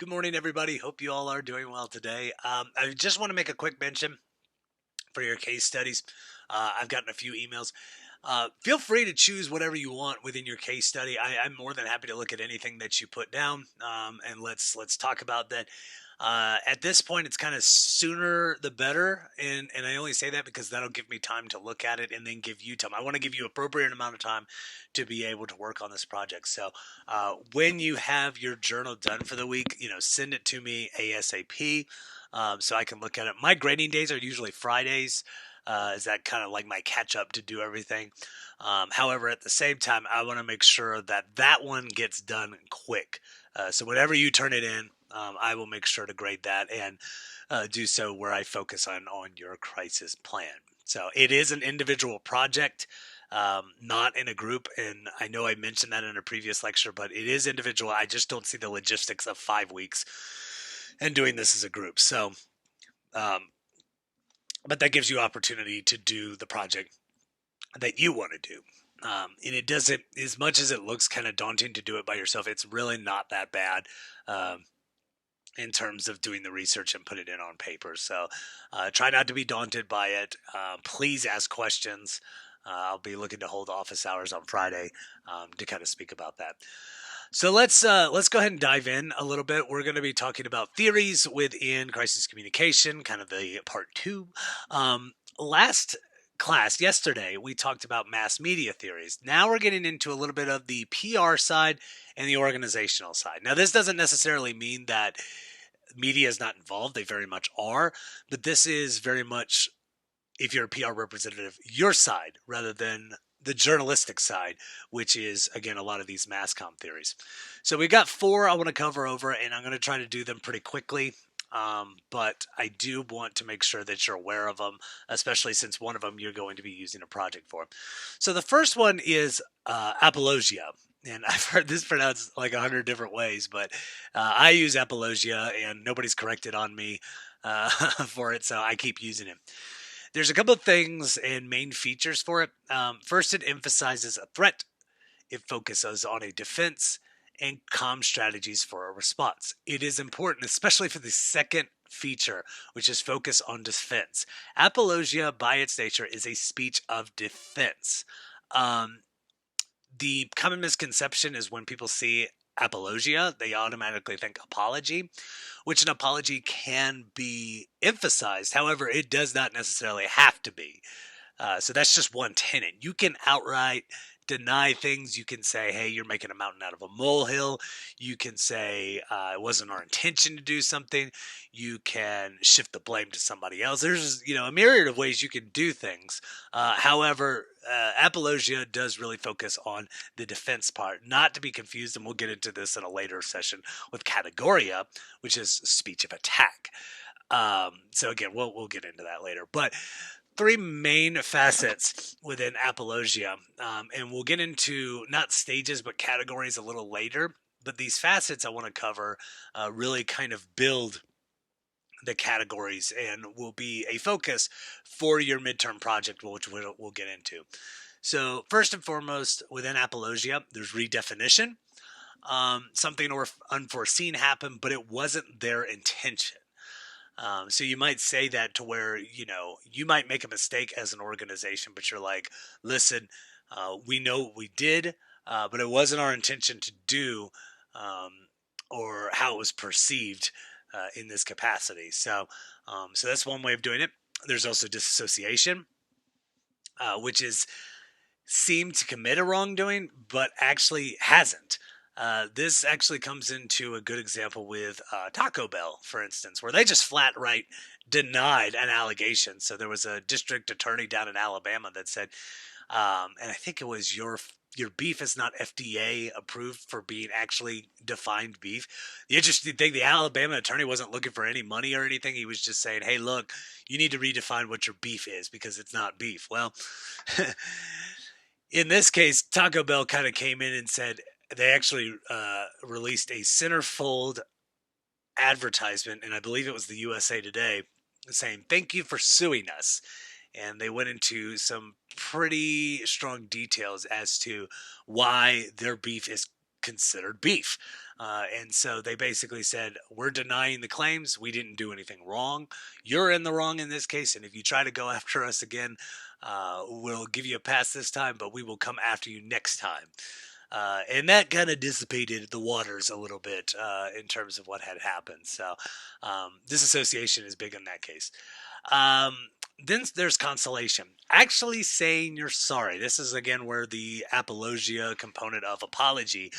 Good morning, everybody. Hope you all are doing well today. I just want to make a quick mention for your case studies. I've gotten a few emails. Feel free to choose whatever you want within your case study. I'm more than happy to look at anything that you put down, and let's talk about that. At this point, it's kind of sooner the better, and I only say that because that'll give me time to look at it and then give you time. I want to give you appropriate amount of time to be able to work on this project. So when you have your journal done for the week, send it to me ASAP, so I can look at it. My grading days are usually Fridays. Is that kind of like my catch up to do everything? However, at the same time, I want to make sure that that one gets done quick. So whenever you turn it in, I will make sure to grade that and do so where I focus on your crisis plan. So it is an individual project, not in a group. And I know I mentioned that in a previous lecture, but it is individual. I just don't see the logistics of 5 weeks and doing this as a group. So, um, but that gives you opportunity to do the project that you want to do. And it doesn't, as much as it looks kind of daunting to do it by yourself, it's really not that bad. In terms of doing the research and put it in on paper. So try not to be daunted by it. Please ask questions. I'll be looking to hold office hours on Friday to kind of speak about that. So let's go ahead and dive in a little bit. We're going to be talking about theories within crisis communication, kind of the part two. Last class yesterday, we talked about mass media theories. Now we're getting into a little bit of the PR side and the organizational side. Now, this doesn't necessarily mean that media is not involved. They very much are, but this is very much, if you're a PR representative, your side rather than the journalistic side, which is, again, a lot of these mass comm theories. So we got four I want to cover over, and I'm going to try to do them pretty quickly. But I do want to make sure that you're aware of them, especially since one of them you're going to be using a project for. So the first one is apologia. And I've heard this pronounced like 100 different ways, but I use apologia and nobody's corrected on me for it, so I keep using it. There's a couple of things and main features for it. First, it emphasizes a threat. It focuses on a defense and calm strategies for a response. It is important, especially for the second feature, which is focus on defense. Apologia, by its nature, is a speech of defense. The common misconception is when people see apologia, they automatically think apology, which an apology can be emphasized. However, it does not necessarily have to be. So that's just one tenet. You can outright deny things. You can say, hey, you're making a mountain out of a molehill. You can say, it wasn't our intention to do something. You can shift the blame to somebody else. There's, a myriad of ways you can do things. However, apologia does really focus on the defense part, not to be confused, and we'll get into this in a later session with categoria, which is speech of attack. So again, we'll get into that later. But three main facets within apologia, and we'll get into not stages but categories a little later. But these facets I want to cover really kind of build the categories and will be a focus for your midterm project, which we'll get into. So first and foremost, within apologia, there's redefinition. Something unforeseen happened, but it wasn't their intention. So you might say that to where, you might make a mistake as an organization, but you're like, listen, we know what we did, but it wasn't our intention to do or how it was perceived in this capacity. So that's one way of doing it. There's also disassociation, which is seemed to commit a wrongdoing, but actually hasn't. This actually comes into a good example with Taco Bell, for instance, where they just flat right denied an allegation. So there was a district attorney down in Alabama that said, and I think it was your beef is not FDA approved for being actually defined beef. The interesting thing, the Alabama attorney wasn't looking for any money or anything. He was just saying, hey, look, you need to redefine what your beef is because it's not beef. Well, in this case, Taco Bell kind of came in and said they actually released a centerfold advertisement, and I believe it was the USA Today, saying, thank you for suing us. And they went into some pretty strong details as to why their beef is considered beef. And so they basically said, we're denying the claims. We didn't do anything wrong. You're in the wrong in this case. And if you try to go after us again, we'll give you a pass this time, but we will come after you next time. And that kind of dissipated the waters a little bit in terms of what had happened. So this association is big in that case. Um, then there's consolation. Actually saying you're sorry. This is again where the apologia component of apology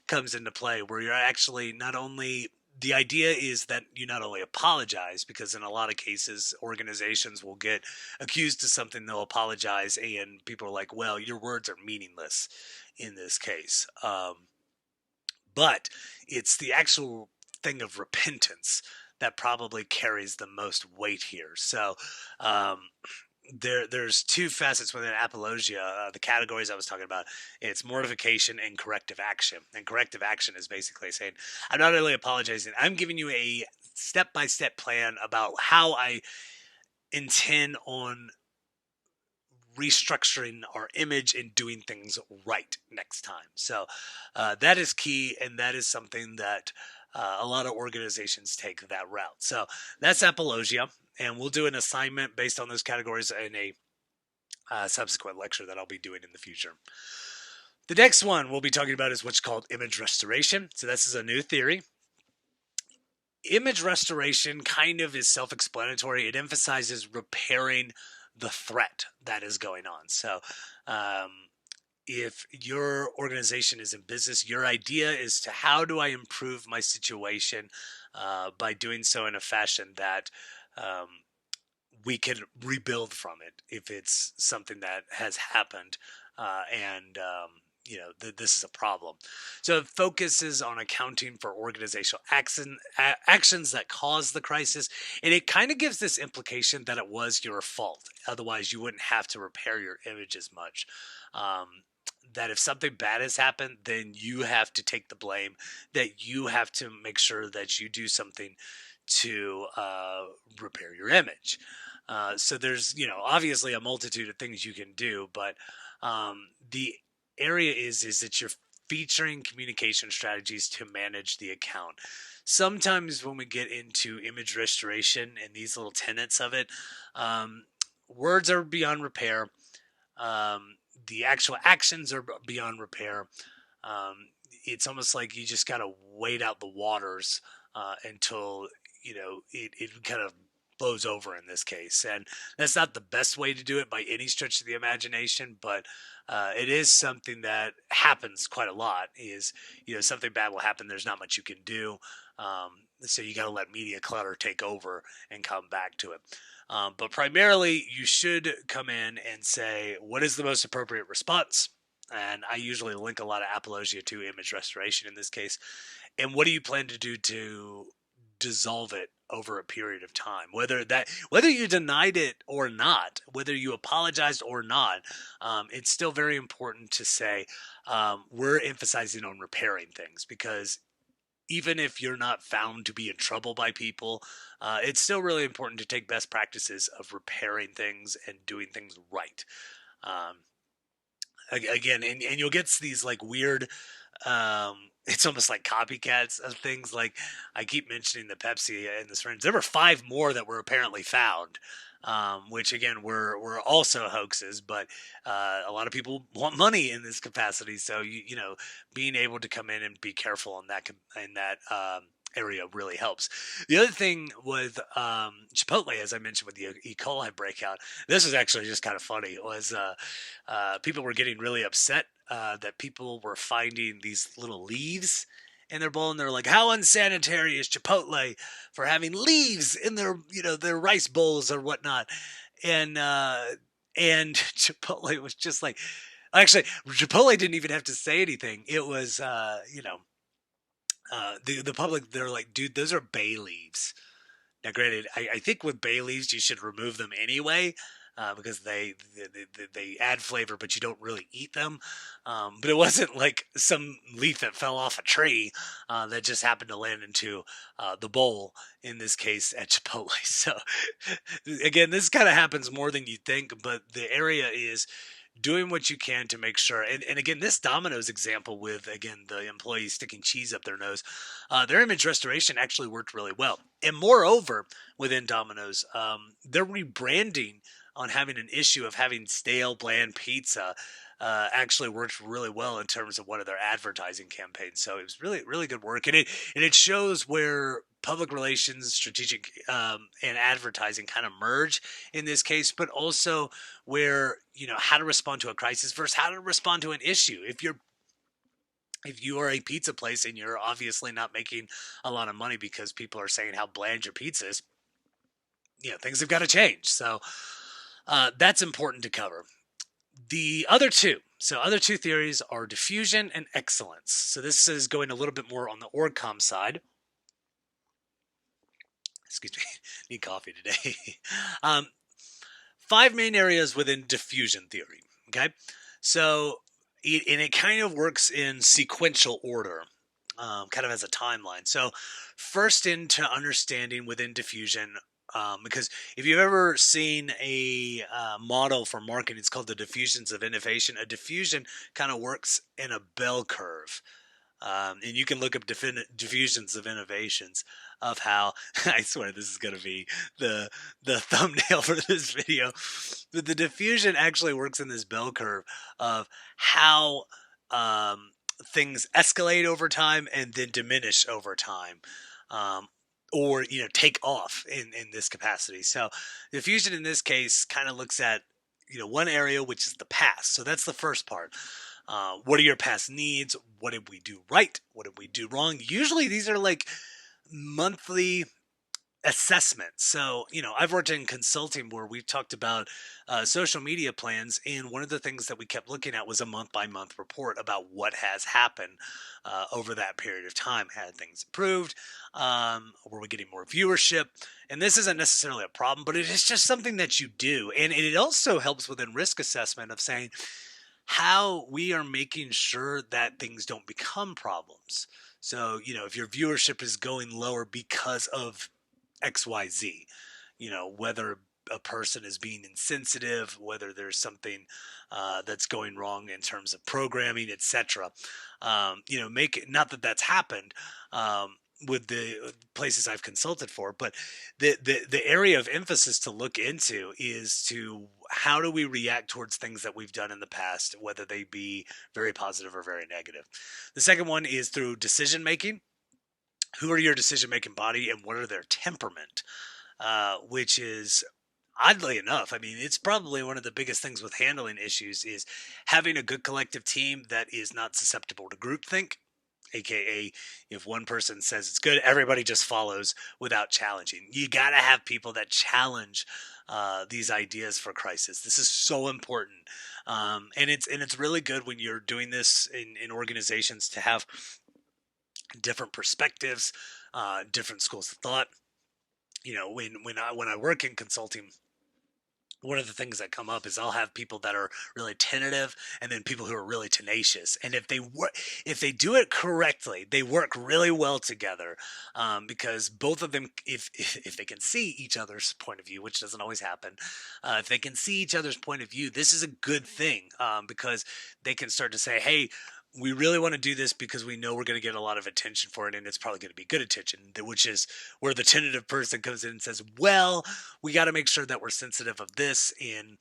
comes into play, where you're actually not only the idea is that you not only apologize, because in a lot of cases organizations will get accused of something, they'll apologize, and people are like, well, your words are meaningless in this case. But it's the actual thing of repentance that probably carries the most weight here. So um, there's two facets within apologia. The categories I was talking about, it's mortification and corrective action. And corrective action is basically saying, I'm not only apologizing, I'm giving you a step-by-step plan about how I intend on restructuring our image and doing things right next time. So that is key, and that is something that a lot of organizations take that route. So that's apologia, and we'll do an assignment based on those categories in a subsequent lecture that I'll be doing in the future. The next one we'll be talking about is what's called image restoration. So this is a new theory. Image restoration kind of is self-explanatory. It emphasizes repairing the threat that is going on. So if your organization is in business, your idea is to how do I improve my situation by doing so in a fashion that we can rebuild from it if it's something that has happened and this is a problem. So it focuses on accounting for organizational actions that cause the crisis, and it kind of gives this implication that it was your fault. Otherwise, you wouldn't have to repair your image as much. That if something bad has happened, then you have to take the blame, that you have to make sure that you do something to repair your image. So there's, obviously a multitude of things you can do, but the area is that you're featuring communication strategies to manage the account. Sometimes when we get into image restoration and these little tenets of it, words are beyond repair. The actual actions are beyond repair. It's almost like you just got to wait out the waters until it kind of blows over in this case. And that's not the best way to do it by any stretch of the imagination, but it is something that happens quite a lot. Is something bad will happen, there's not much you can do, so you got to let media clutter take over and come back to it. But primarily you should come in and say, what is the most appropriate response? And I usually link a lot of apologia to image restoration in this case. And what do you plan to do to dissolve it over a period of time? Whether you denied it or not, whether you apologized or not, it's still very important to say we're emphasizing on repairing things, because even if you're not found to be in trouble by people, it's still really important to take best practices of repairing things and doing things right. Again, and you'll get these like weird, it's almost like copycats of things. Like I keep mentioning the Pepsi and the syringe. There were 5 more that were apparently found, which again were also hoaxes. But a lot of people want money in this capacity, so being able to come in and be careful in that area really helps. The other thing with Chipotle, as I mentioned with the E. coli breakout, this is actually just kind of funny, was people were getting really upset that people were finding these little leaves in their bowl, and they're like, how unsanitary is Chipotle for having leaves in their rice bowls or whatnot. And Chipotle was just like, actually, Chipotle didn't even have to say anything. It was the public, they're like, dude, those are bay leaves. Now, granted, I think with bay leaves you should remove them anyway, because they add flavor, but you don't really eat them. But it wasn't like some leaf that fell off a tree that just happened to land into the bowl, in this case at Chipotle. So again, this kind of happens more than you think, but the area is doing what you can to make sure. And again, this Domino's example with, again, the employees sticking cheese up their nose, their image restoration actually worked really well. And moreover, within Domino's, their rebranding on having an issue of having stale, bland pizza actually worked really well in terms of one of their advertising campaigns. So it was really, really good work, and it shows where public relations, strategic, and advertising kind of merge in this case, but also where, how to respond to a crisis versus how to respond to an issue. If you are a pizza place and you're obviously not making a lot of money because people are saying how bland your pizza is, things have got to change. So that's important to cover. The other two theories are diffusion and excellence. So this is going a little bit more on the OrgComm side. Excuse me, need coffee today. 5 main areas within diffusion theory. Okay, so it kind of works in sequential order, kind of as a timeline. So first into understanding within diffusion. Because if you've ever seen a model for marketing, it's called the diffusions of innovation. A diffusion kind of works in a bell curve. And you can look up diffusions of innovations of how, I swear this is going to be the thumbnail for this video, but the diffusion actually works in this bell curve of how things escalate over time and then diminish over time. Or take off in this capacity. So diffusion in this case kind of looks at one area, which is the past. So that's the first part. What are your past needs? What did we do right? What did we do wrong? Usually these are like monthly assessments. So, I've worked in consulting where we've talked about social media plans, and one of the things that we kept looking at was a month by month report about what has happened over that period of time. Had things improved? Were we getting more viewership? And this isn't necessarily a problem, but it is just something that you do. And it also helps within risk assessment of saying how we are making sure that things don't become problems. So, if your viewership is going lower because of XYZ, whether a person is being insensitive, whether there's something that's going wrong in terms of programming, etc. Make it, not that that's happened with the places I've consulted for, but the area of emphasis to look into is to how do we react towards things that we've done in the past, whether they be very positive or very negative. The second one is through decision making. Who are your decision-making body and what are their temperament? Which is, oddly enough, I mean, it's probably one of the biggest things with handling issues is having a good collective team that is not susceptible to groupthink, aka if one person says it's good, everybody just follows without challenging. You got to have people that challenge these ideas for crisis. This is so important, and it's really good when you're doing this in organizations to have different perspectives, different schools of thought. When I work in consulting, one of the things that come up is I'll have people that are really tentative and then people who are really tenacious. And if they do it correctly, they work really well together, because both of them, if they can see each other's point of view, which doesn't always happen, if they can see each other's point of view, this is a good thing, because they can start to say, hey, we really want to do this because we know we're going to get a lot of attention for it, and it's probably going to be good attention, which is where the tentative person comes in and says, well, we got to make sure that we're sensitive of this, and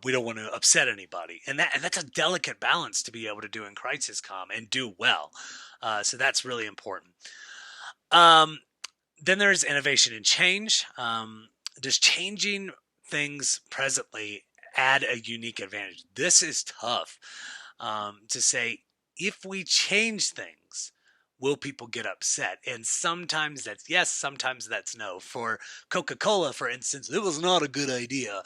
we don't want to upset anybody. And that's a delicate balance to be able to do in crisis comm and do well. So that's really important. Then there's innovation and change. Does changing things presently add a unique advantage? This is tough to say. If we change things, will people get upset? And sometimes that's yes, sometimes that's no. For Coca-Cola, for instance, it was not a good idea.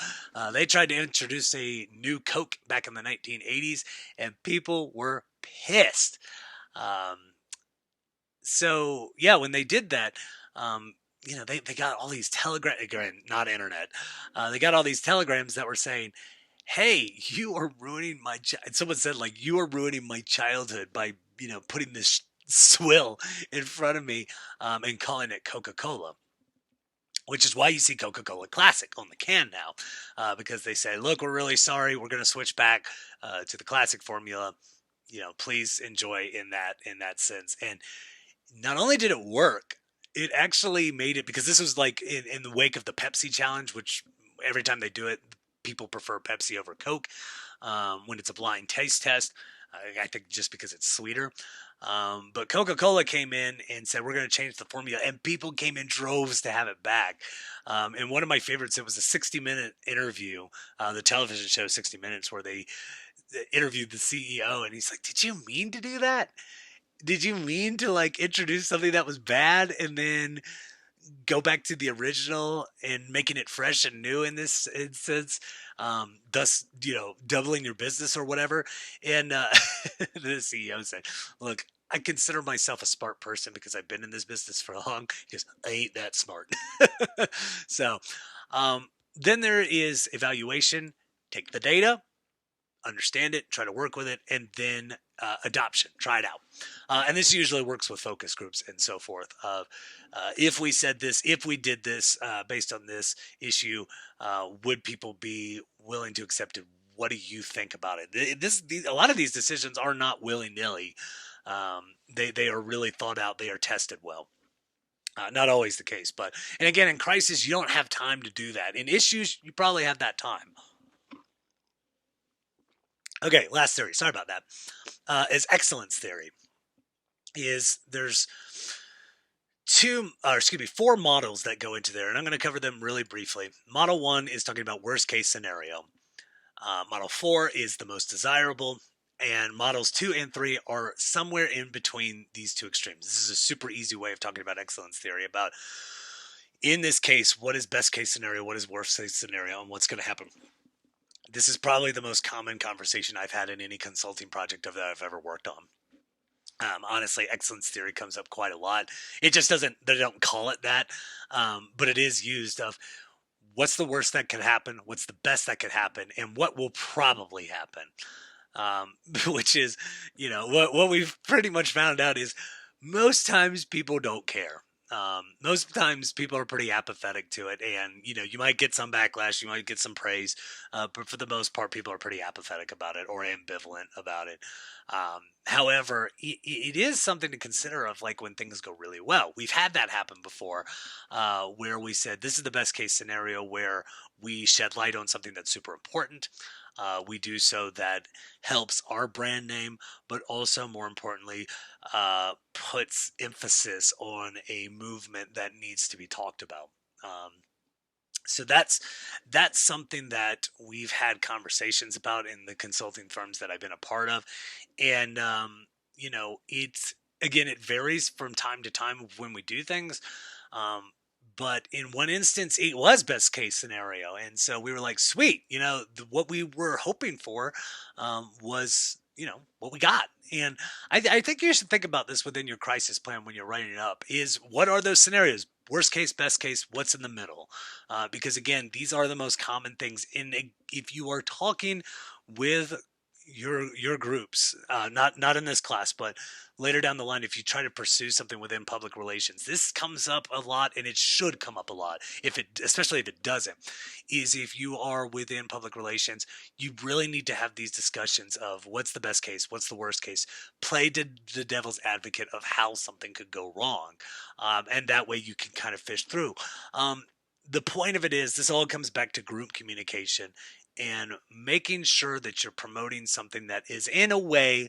They tried to introduce a new Coke back in the 1980s, and people were pissed. So, yeah, when they did that, they got all these telegrams, not internet. They got all these telegrams that were saying, hey, you are ruining my someone said, like, you are ruining my childhood by, putting this swill in front of me, and calling it Coca-Cola. which is why you see Coca-Cola Classic on the can now, because they say, look, we're really sorry. We're going to switch back to the classic formula. Please enjoy in that sense. And not only did it work, it actually made it, because this was like in the wake of the Pepsi challenge, which every time they do it, people prefer Pepsi over Coke when it's a blind taste test. I think just because it's sweeter. But Coca-Cola came in and said, we're going to change the formula. And people came in droves to have it back. And one of my favorites, it was a 60-minute interview, the television show 60 Minutes, where they interviewed the CEO. And he's like, did you mean to do that? Did you mean to like introduce something that was bad and then go back to the original and making it fresh and new in this instance, thus doubling your business or whatever? And the CEO said, look, I consider myself a smart person because I've been in this business for long. Because I ain't that smart. So then there is evaluation. Take the data, understand it, try to work with it, and then adoption, try it out. And this usually works with focus groups and so forth. If we said this, if we did this based on this issue, would people be willing to accept it? What do you think about it? A lot of these decisions are not willy nilly. They are really thought out. They are tested well. Not always the case, and again, in crisis, you don't have time to do that. In issues, you probably have that time. Okay, last theory. Sorry about that. Is excellence theory. There's four models that go into there, and I'm going to cover them really briefly. Model 1 is talking about worst case scenario. Model 4 is the most desirable, and models 2 and 3 are somewhere in between these two extremes. This is a super easy way of talking about excellence theory, about, in this case, what is best case scenario, what is worst case scenario, and what's going to happen. This is probably the most common conversation I've had in any consulting project that I've ever worked on. Honestly, excellence theory comes up quite a lot. It just doesn't, they don't call it that, but it is used of what's the worst that could happen, what's the best that could happen, and what will probably happen. Which is, what we've pretty much found out is most times people don't care. Most times people are pretty apathetic to it, and you might get some backlash, you might get some praise, but for the most part, people are pretty apathetic about it or ambivalent about it. However, it is something to consider of like when things go really well. We've had that happen before, where we said this is the best case scenario, where we shed light on something that's super important. We do so that helps our brand name, but also more importantly, puts emphasis on a movement that needs to be talked about. So that's something that we've had conversations about in the consulting firms that I've been a part of, and it's, again, it varies from time to time when we do things. But in one instance, it was best case scenario, and so we were like, "Sweet, what we were hoping for was, what we got." And I think you should think about this within your crisis plan when you're writing it up: is what are those scenarios? Worst case, best case, what's in the middle? Because again, these are the most common things. If you are talking with your groups, not in this class, but later down the line, if you try to pursue something within public relations, this comes up a lot, and it should come up a lot. Especially if it doesn't, is if you are within public relations, you really need to have these discussions of what's the best case, what's the worst case. Play the devil's advocate of how something could go wrong, and that way you can kind of fish through. The point of it is, this all comes back to group communication and making sure that you're promoting something that is, in a way,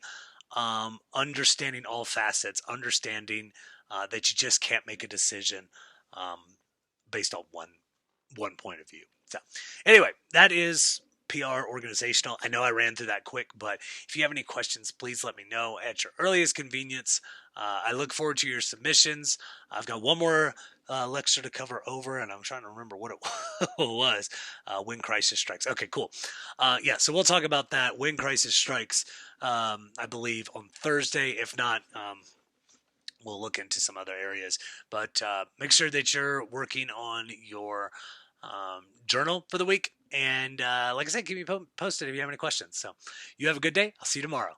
understanding all facets, understanding that you just can't make a decision based on one point of view. So anyway, that is PR organizational. I know I ran through that quick, but if you have any questions, please let me know at your earliest convenience. I look forward to your submissions. I've got one more lecture to cover over, and I'm trying to remember what it was. When Crisis Strikes. Okay, cool. So we'll talk about that when Crisis Strikes, I believe, on Thursday. If not, we'll look into some other areas. But make sure that you're working on your journal for the week. And like I said, keep me posted if you have any questions. So you have a good day. I'll see you tomorrow.